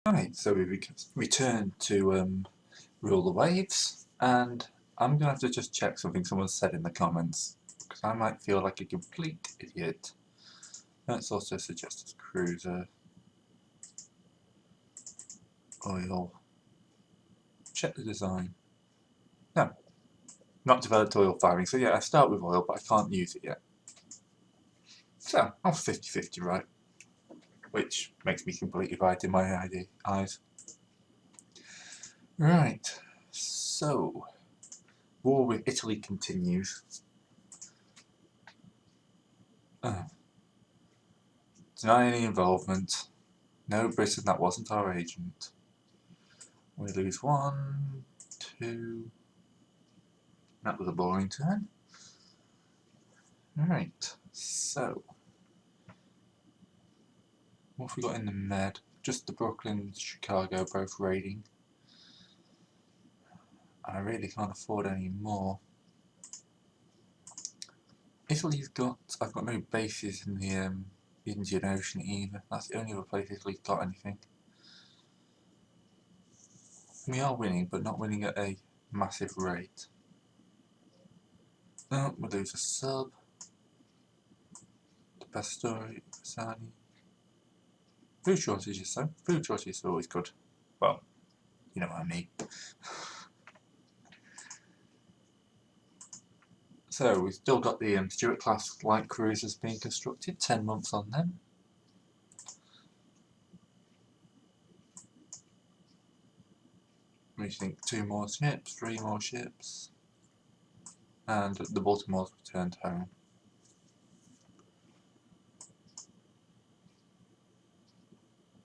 Right, so we return to rule the waves, and I'm gonna have to just check something someone said in the comments, because I might feel like a complete idiot. Let's also suggest as cruiser, oil, check the design. No, not developed oil firing, so yeah, I start with oil, but I can't use it yet. So, I'm 50-50 right, which makes me completely right in my eyes. Right, so, war with Italy continues. Deny any involvement. No, Britain, that wasn't our agent. We lose 1, 2. That was a boring turn. Alright, so. What have we got in the Med? Just the Brooklyn, Chicago, both raiding. I really can't afford any more. Italy's got. I've got no bases in the Indian Ocean either. That's the only other place Italy's got anything. We are winning, but not winning at a massive rate. No, we'll lose a sub. The best story, Sani. Food shortages though. Food shortages are always good. Well, you know what I mean. So we've still got the Stuart class light cruisers being constructed, 10 months on them. We think 2 more ships, 3 more ships, and the Baltimore's returned home.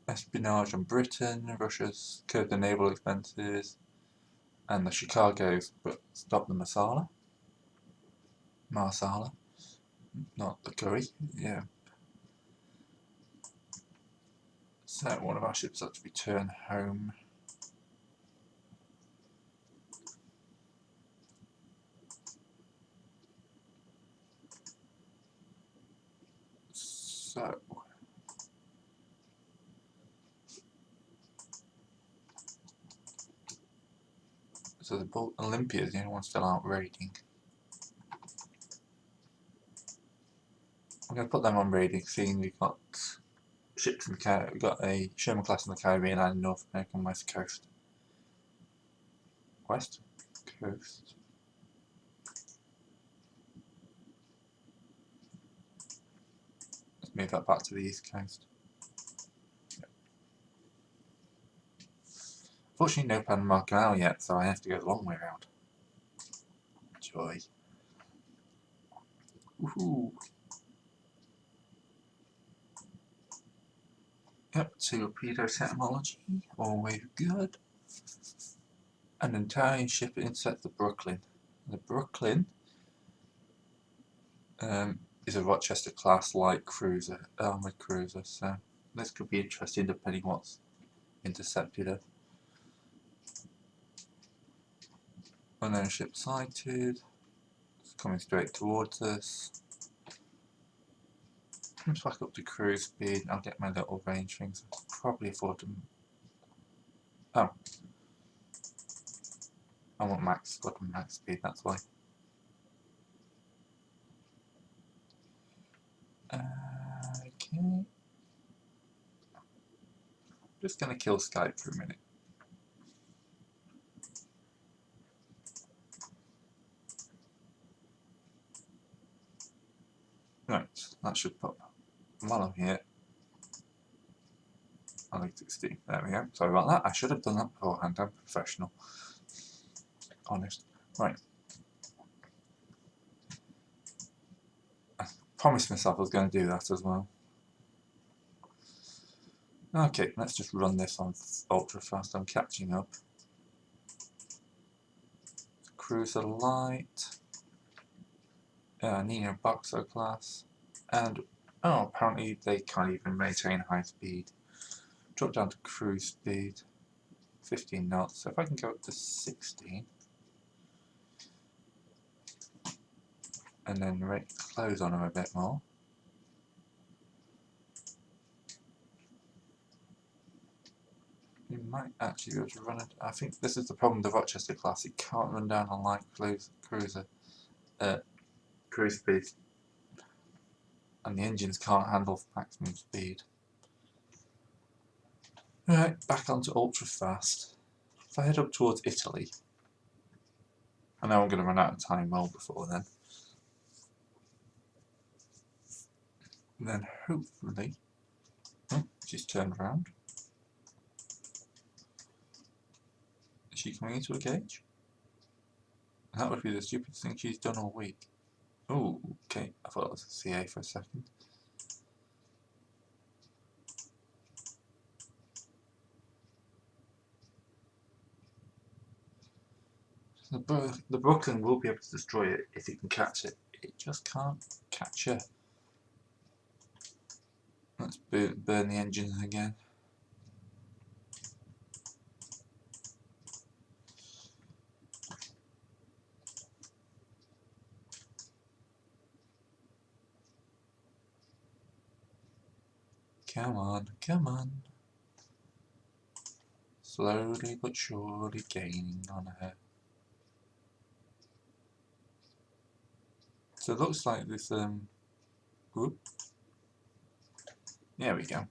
Espionage on Britain, Russia's curbed the naval expenses, and the Chicago's but stopped the Marsala, not the curry, yeah. So one of our ships had to return home. So the Olympia is the only one still out raiding. I'm going to put them on raiding, seeing we've got ships in the we've got a Sherman class in the Caribbean and North American West Coast. West Coast. Let's move that back to the East Coast. Yep. Fortunately, no Panama Canal yet, so I have to go the long way around. Joy. Woohoo! Yep, torpedo technology, always good. An entire ship inside the Brooklyn. The Brooklyn is a Rochester class light cruiser, armoured cruiser, so this could be interesting depending what's intercepted her. Unknown ship sighted. It's coming straight towards us. Let's back up to cruise speed. I'll get my little range things. I'll probably afford them. Oh. I want max speed, that's why. Okay. Just gonna kill Skype for a minute. Right, that should put while I'm here. I like 16. There we go. Sorry about that. I should have done that beforehand. I'm professional. Honest. Right. I promised myself I was going to do that as well. Okay, let's just run this on ultra fast. I'm catching up. Cruiser light. Nino Boxer class. And, oh, apparently they can't even maintain high speed. Drop down to cruise speed. 15 knots. So if I can go up to 16. And then rate close on them a bit more. might actually be able to run it. I think this is the problem with the Rochester class. It can't run down on light cruise speed, and the engines can't handle maximum speed. Right, back onto ultra fast. If I head up towards Italy, I know I'm going to run out of time well before then. And then hopefully, she's turned around. Is she coming into a cage? That would be the stupidest thing she's done all week. Oh, okay. I thought it was a CA for a second. The Brooklyn will be able to destroy it if it can catch it. It just can't catch her. Let's burn the engines again. Come on, come on. Slowly but surely gaining on her. So it looks like this, whoop. There we go.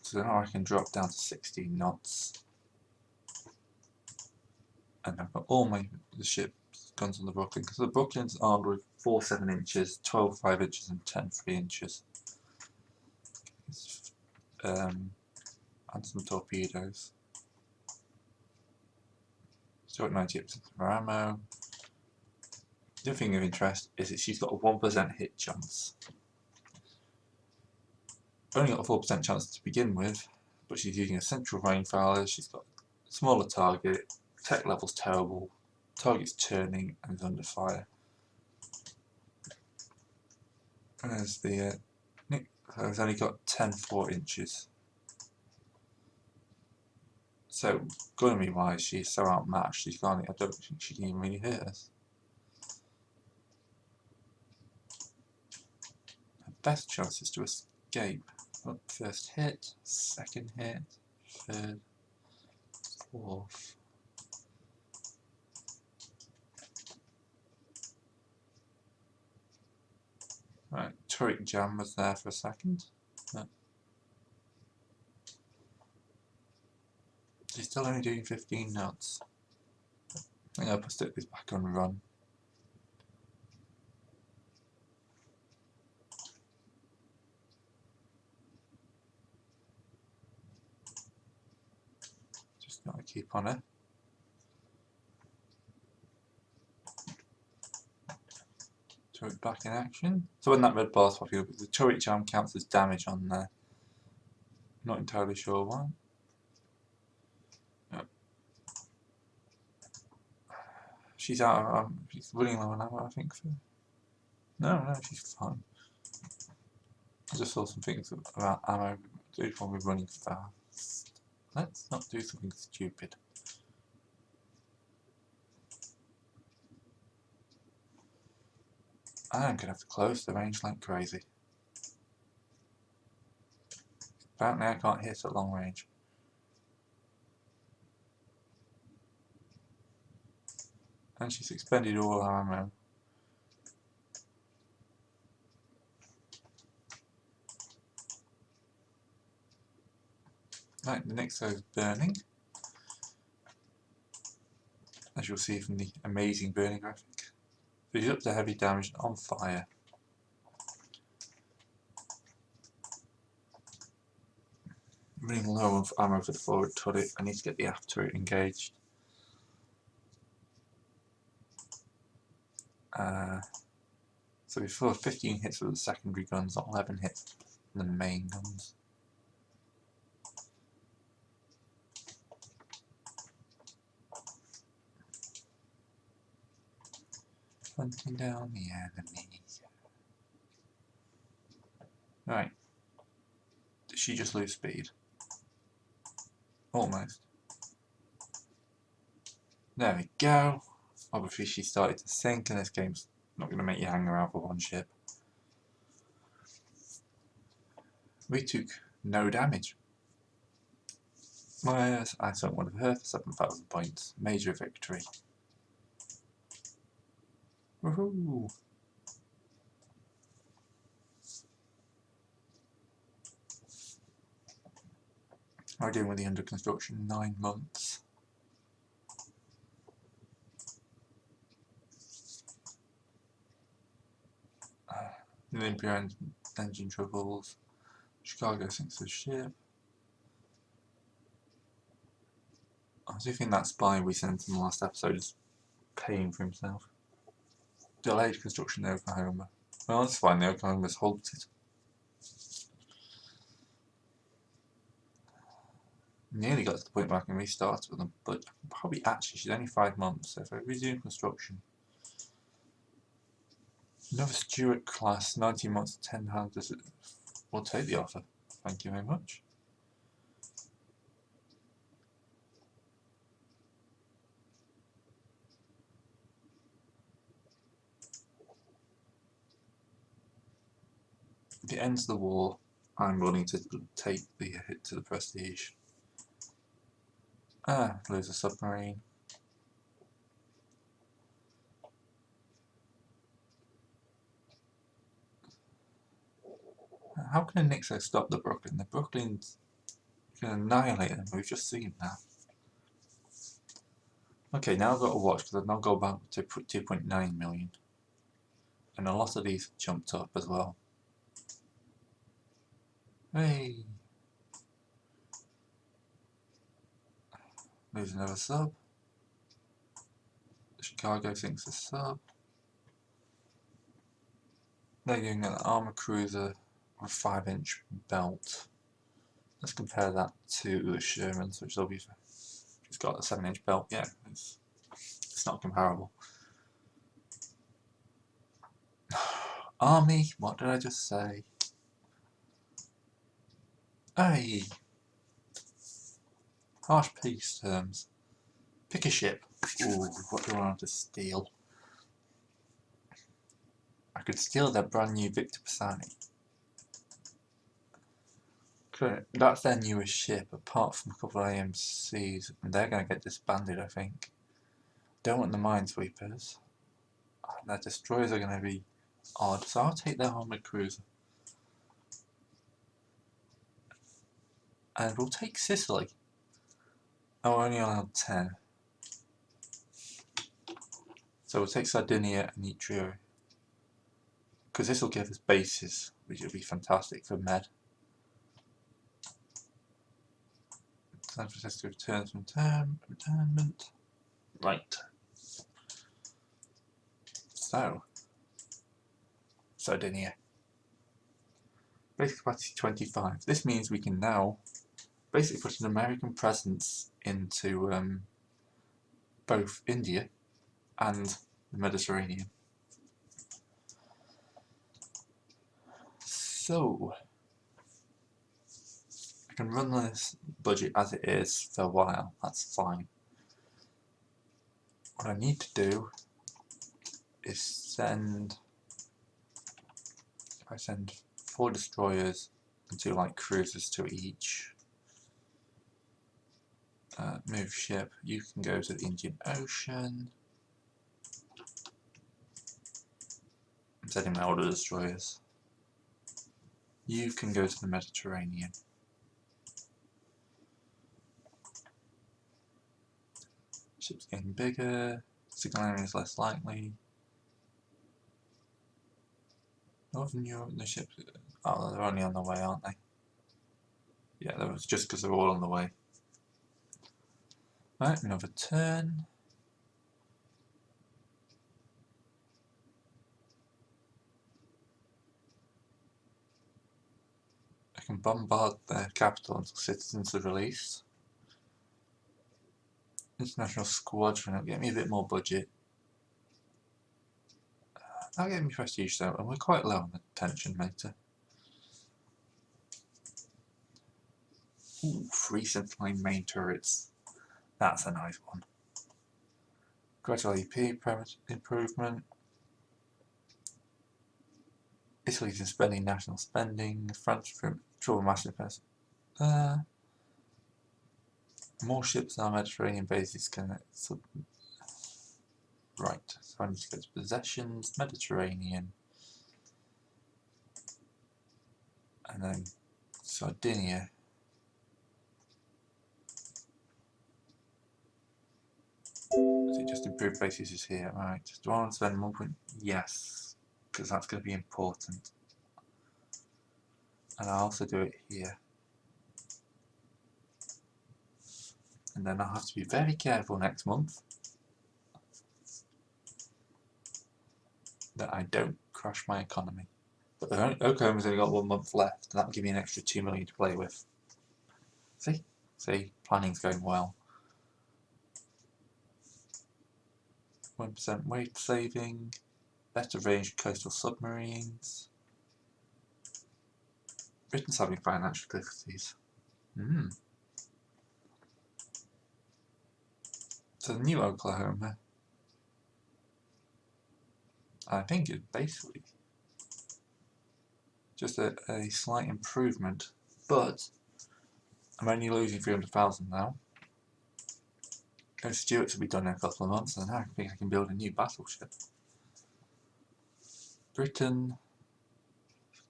So now I can drop down to 16 knots. And I've got all the ship's guns on the Brooklyn, because the Brooklyn's armed with 4 7-inches, 12 5-inches and 10 3-inches. And some torpedoes. So at 98% of her ammo. The other thing of interest is that she's got a 1% hit chance. Only got a 4% chance to begin with, but she's using a central range fowler. She's got a smaller target, tech level's terrible, target's turning and is under fire. And there's the it's only got 10 4-inches. So gunnery wise, she's so outmatched. I don't think she can even really hit us. Her best chance is to escape. First hit, second hit, third, fourth. Right, turret jam was there for a second. She's still only doing 15 knots. I think I'll stick this back on run. Just gotta keep on her. Turret back in action. So when that red bar's popping up, the turret jam counts as damage on there. Not entirely sure why. She's out of she's running low on ammo, I think. No, she's fine. I just saw some things about ammo. Dude will be running fast. Let's not do something stupid. I'm gonna have to close the range like crazy. Apparently I can't hit at long range. And she's expended all her ammo. Right, the next is burning. As you'll see from the amazing burning graphic. So she's up to heavy damage and on fire. Running low on ammo for the forward turret. I need to get the aft turret engaged. So before 15 hits with the secondary guns, not 11 hits with the main guns. Hunting down the enemy. Right. Did she just lose speed? Almost. There we go. Obviously she started to sink, and this game's not going to make you hang around for one ship. We took no damage. Whereas I sunk one of her for 7,000 points. Major victory. Woohoo! How are we doing with the under construction? 9 months. Olympia engine troubles. Chicago sinks the ship. I do think that spy we sent in the last episode is paying for himself. Delayed construction in Oklahoma. Well, that's fine, the Oklahoma's halted. Nearly got to the point where I can restart with them, but probably actually she's only 5 months, so if I resume construction. Another Stuart class, 19 months, 10 hands. We'll take the offer. Thank you very much. If it ends the war, I'm willing to take the hit to the prestige. Lose a submarine. How can a Nixo stop the Brooklyn? The Brooklyn's can annihilate them, we've just seen that. Okay, now I've got to watch because I've now got back to 2.9 million. And a lot of these have jumped up as well. Hey! Lose another sub. Chicago sinks a sub. They're doing an armor cruiser with 5-inch belt. Let's compare that to the Sherman's, which obviously it's got a 7-inch belt. Yeah, it's not comparable. Army, what did I just say? Hey! Harsh peace terms. Pick a ship. Ooh, what do I want to steal? I could steal their brand new Victor Pisani. That's their newest ship, apart from a couple of AMCs, and they're going to get disbanded, I think. Don't want the minesweepers. Their destroyers are going to be odd, so I'll take their armoured cruiser. And we'll take Sicily. Oh, we're only allowed 10. So we'll take Sardinia and Etrio. Because this will give us bases, which will be fantastic for Med. San Francisco returns from internment. Right. So, Sardinia. Basic capacity 25. This means we can now basically put an American presence into both India and the Mediterranean. So, I can run this budget as it is for a while, that's fine. What I need to do is send 4 destroyers and 2 light cruisers to each. Move ship, you can go to the Indian Ocean. I'm sending my order destroyers. You can go to the Mediterranean. Ship's getting bigger, signal area is less likely. Northern Europe, the ships, oh, they're only on the way, aren't they? Yeah, that was just because they're all on the way. Right, another turn. I can bombard their capital until citizens are released. International Squadron, it'll get me a bit more budget. That'll get me prestige though, and we're quite low on the tension meter. Ooh, 3 centerline main turrets. That's a nice one. Gradual EP improvement. Italy's in spending national spending. France for trouble massive person. More ships in our Mediterranean bases can... Right, so I need to go to possessions, Mediterranean, and then Sardinia. So just improved bases is here. Right, do I want to spend 1 point? Yes, because that's going to be important. And I'll also do it here. And then I'll have to be very careful next month that I don't crash my economy. But Oklahoma's only got 1 month left, and that'll give me an extra 2 million to play with. See, planning's going well. 1% weight saving, better range coastal submarines. Britain's having financial difficulties. So the new Oklahoma, I think it's basically just a slight improvement, but I'm only losing 300,000 now. Those Stuarts will be done in a couple of months, and I think I can build a new battleship. Britain,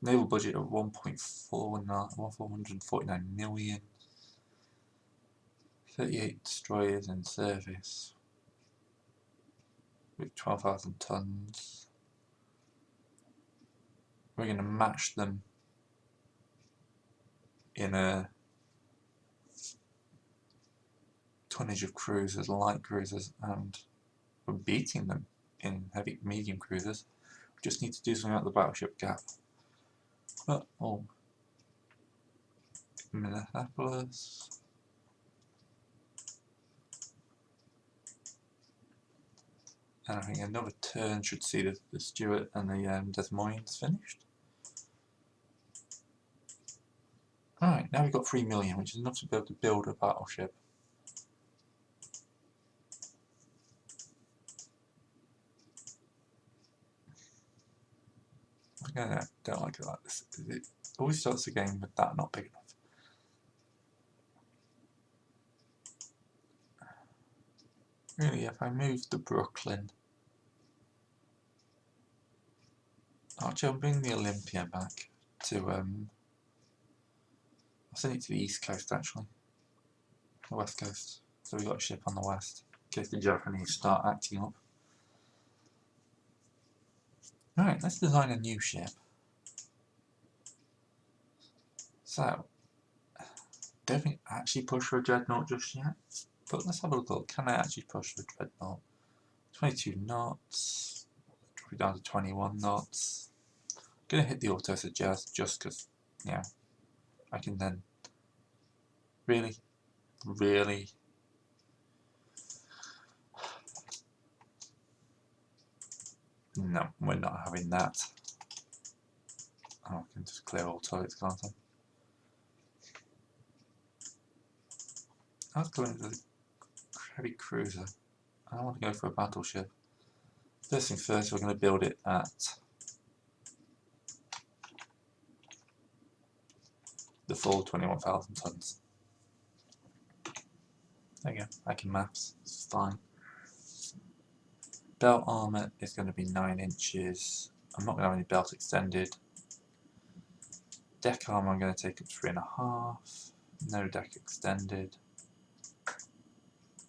naval budget of 1.449 million. 38 destroyers in service with 12,000 tons. We're going to match them in a tonnage of cruisers, light cruisers, and we're beating them in heavy medium cruisers. We just need to do something about the battleship gap. But, Minneapolis. And I think another turn should see the Stuart and the Des Moines finished. Alright, now we've got 3 million, which is enough to be able to build a battleship. I don't like it like this. It always starts the game with that not big enough. Really, if I move to Brooklyn, actually, I'll bring the Olympia back to, I'll send it to the east coast actually, the west coast. So we've got a ship on the west, in case the Japanese start acting up. Alright, let's design a new ship. So, don't think I actually push for a dreadnought just yet, but let's have a look. Can I actually push for a dreadnought? 22 knots, drop it down to 21 knots. I'm going to hit the auto suggest just because, yeah, I can then. Really? No, we're not having that. Oh, I can just clear all turrets, can't I? Let's go into the heavy cruiser. I want to go for a battleship. First thing first, we're going to build it at the full 21,000 tons. There you go, I can maths, it's fine. Belt armour is going to be 9 inches. I'm not going to have any belt extended. Deck armour I'm going to take up 3.5. No deck extended.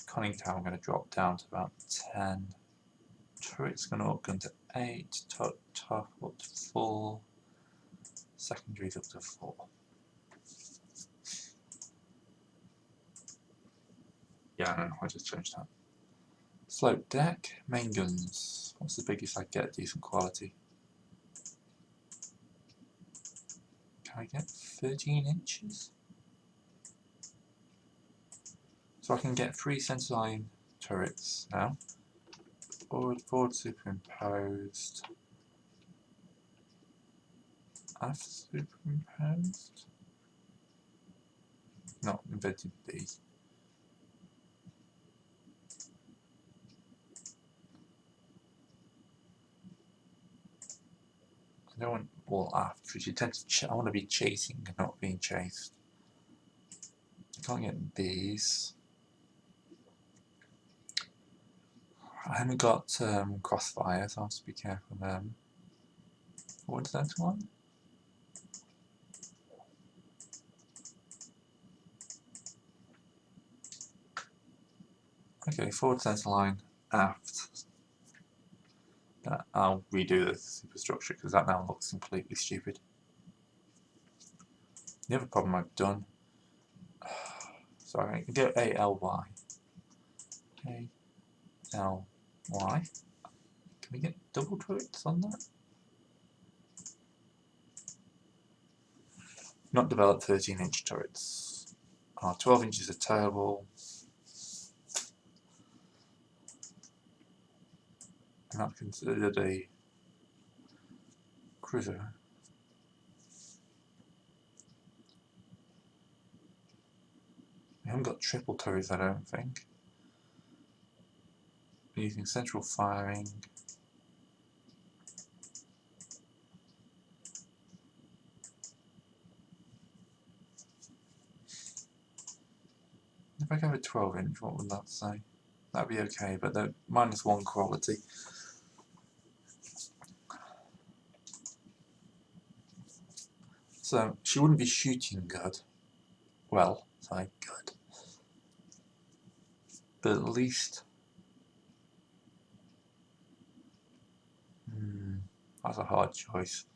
Conning tower I'm going to drop down to about 10. Turret's going to up to 8. Top up to 4. Secondaries up to 4. Yeah, I know, I just changed that. Slope deck, main guns. What's the biggest I get? Decent quality. Can I get 13 inches? So I can get 3 centre line turrets now. Forward superimposed. Aft superimposed? Not invented B. I don't want all aft, because you tend to I want to be chasing and not being chased. I can't get these. I haven't got crossfire, so I'll have to be careful there. Forward centre line. Okay, forward centre line, aft. I'll redo the superstructure because that now looks completely stupid. The other problem I've done. Sorry, I can do ALY. ALY. Can we get double turrets on that? Not developed 13-inch turrets. 12 inches are terrible. Not considered a cruiser. We haven't got triple turrets, I don't think. We're using central firing. If I go with 12-inch, what would that say? That'd be okay, but they're -1 quality. So she wouldn't be shooting good. Well, sorry, good. But at least that's a hard choice.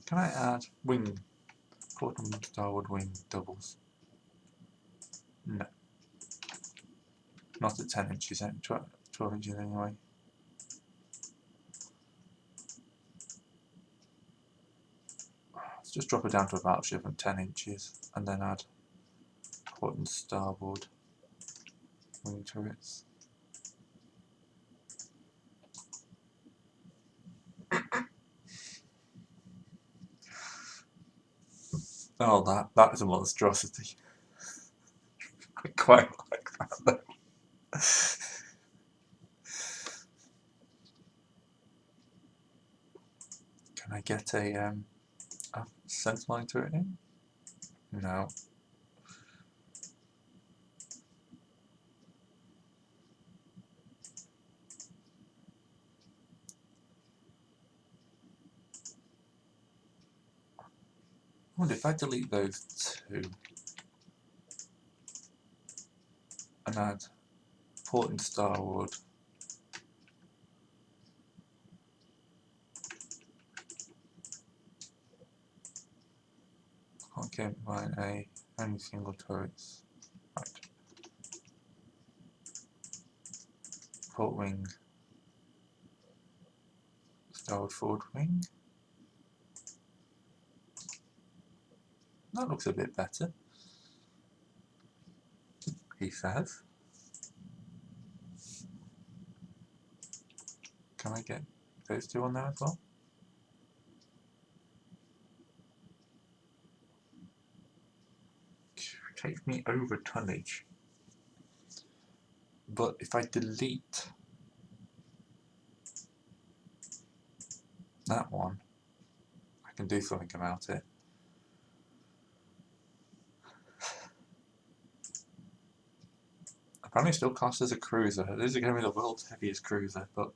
Can I add wing? Portland Starwood wing doubles? No. Not at 10 inches, 12 inches anyway. Let's just drop it down to a battleship at 10 inches and then add port and starboard wing turrets. Oh, that is a monstrosity. I quite like that though. Can I get a sense line turret in? No. I wonder if I delete those two and add port and starboard. Okay, mine only single turrets. Right. Port wing, starboard forward wing. That looks a bit better, he says. Can I get those two on there as well? Takes me over tonnage. But if I delete that one, I can do something about it. Apparently still classed as a cruiser. This is going to be the world's heaviest cruiser, but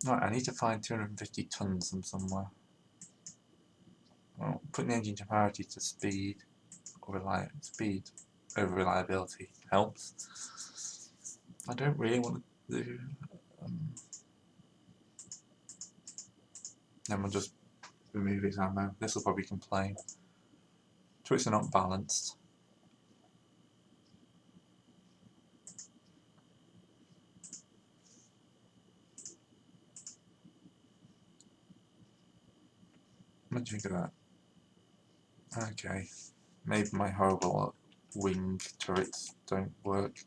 right, I need to find 250 tons from somewhere. Well, putting the engine to parity to speed or speed over reliability helps. I don't really want to do. Then we'll just remove his ammo. This will probably complain. Turrets are not balanced. What do you think of that? Okay, maybe my horrible wing turrets don't work.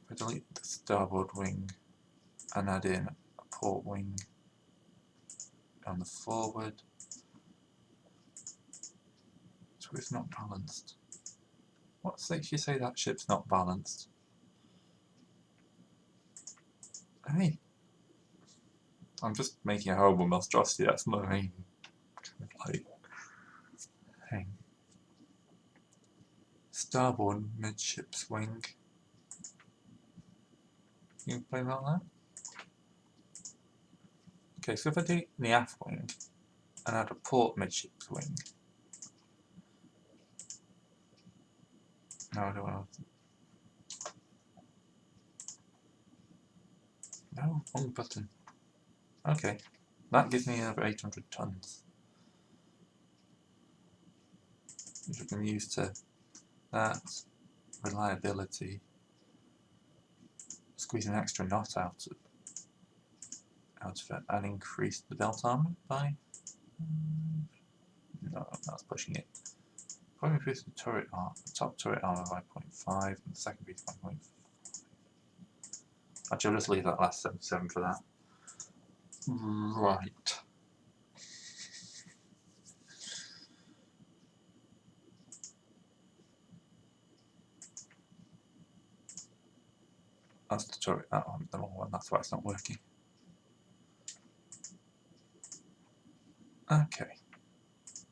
If I delete the starboard wing and add in a port wing on the forward, so it's not balanced. What makes you say that ship's not balanced? Hey, I'm just making a horrible monstrosity, that's my main kind of like thing. Starboard midships wing. You can play about that? Okay, so if I do it in the aft wing and add a port midships wing. No, I don't want to. No, wrong button. Okay, that gives me another 800 tons, which I can use to that reliability. Squeeze an extra knot out of it and increase the belt armor by. No, that's pushing it. Probably increase the top turret armor by 0.5 and the second piece by 0.5. Actually, I'll just leave that last 77 for that. Right. That's the turret, that one, the wrong one, that's why it's not working. Okay.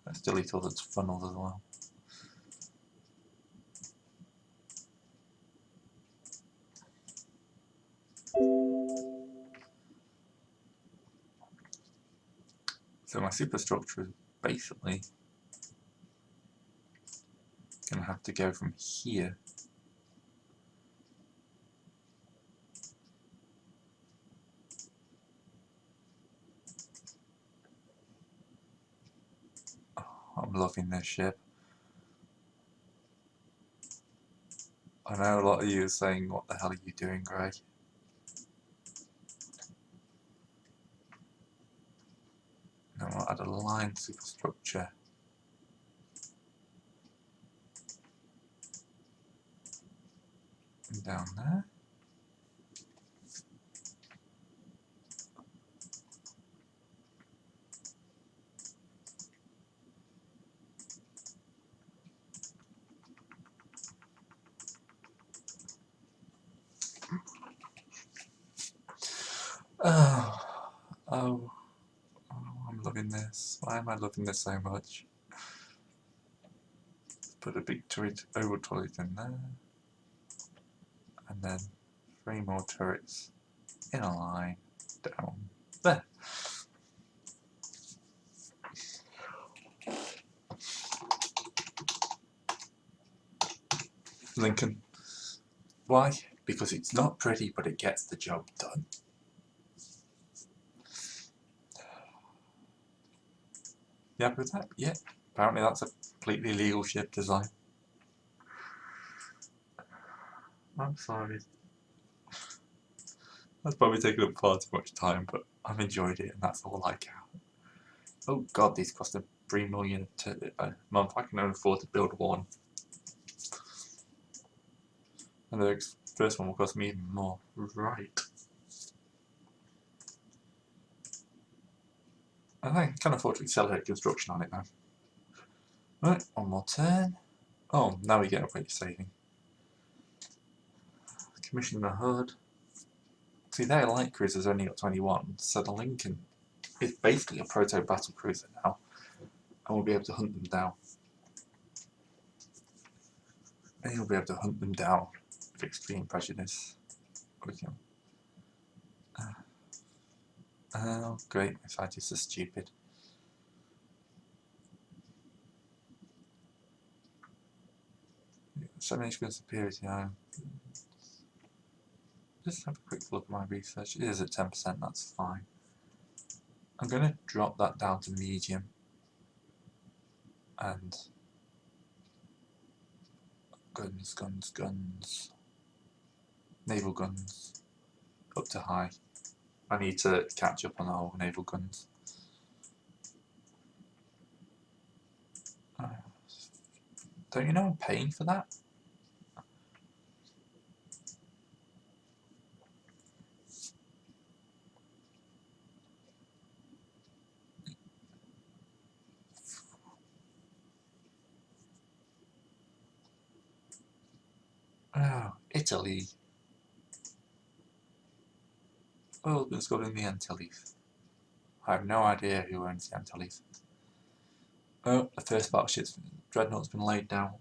Let's delete all those funnels as well. So my superstructure is basically going to have to go from here I'm loving this ship. I know a lot of you are saying, what the hell are you doing, Greg? Now I'll add a line superstructure. Down there. Oh, I'm loving this. Why am I loving this so much? Put a big turret, oval turret in there. And then 3 more turrets in a line down there. Lincoln. Why? Because it's not pretty, but it gets the job done. You happy with that? Yeah. Apparently that's a completely legal ship design. I'm sorry. That's probably taken up far too much time, but I've enjoyed it and that's all I count. Oh god, these cost 3 million a month. I can only afford to build one. And the first one will cost me even more. Right. I can afford to accelerate construction on it now. Right, one more turn. Oh, now we get a weight saving. Commission the HUD. See, their light cruiser's only got 21, so the Lincoln is basically a proto battle cruiser now, and we'll be able to hunt them down. And you'll be able to hunt them down with extreme prejudice. Oh, great, my scientists are stupid. So many good superiority. Just have a quick look at my research. It is at 10%, that's fine. I'm going to drop that down to medium. And guns. Naval guns. Up to high. I need to catch up on our naval guns. Don't you know I'm paying for that? Oh, Italy. Oil been discovered in the Antilles. I have no idea who owns the Antilles. Oh, the first battleship's dreadnought's been laid down.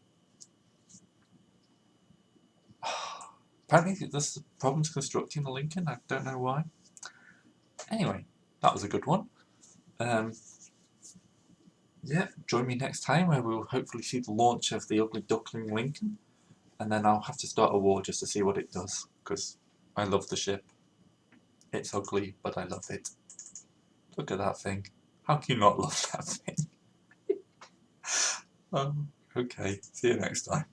Apparently there's problems constructing the Lincoln, I don't know why. Anyway, that was a good one. Yeah, join me next time where we'll hopefully see the launch of the ugly duckling Lincoln, and then I'll have to start a war just to see what it does, because I love the ship. It's ugly, but I love it. Look at that thing. How can you not love that thing? Okay, see you next time.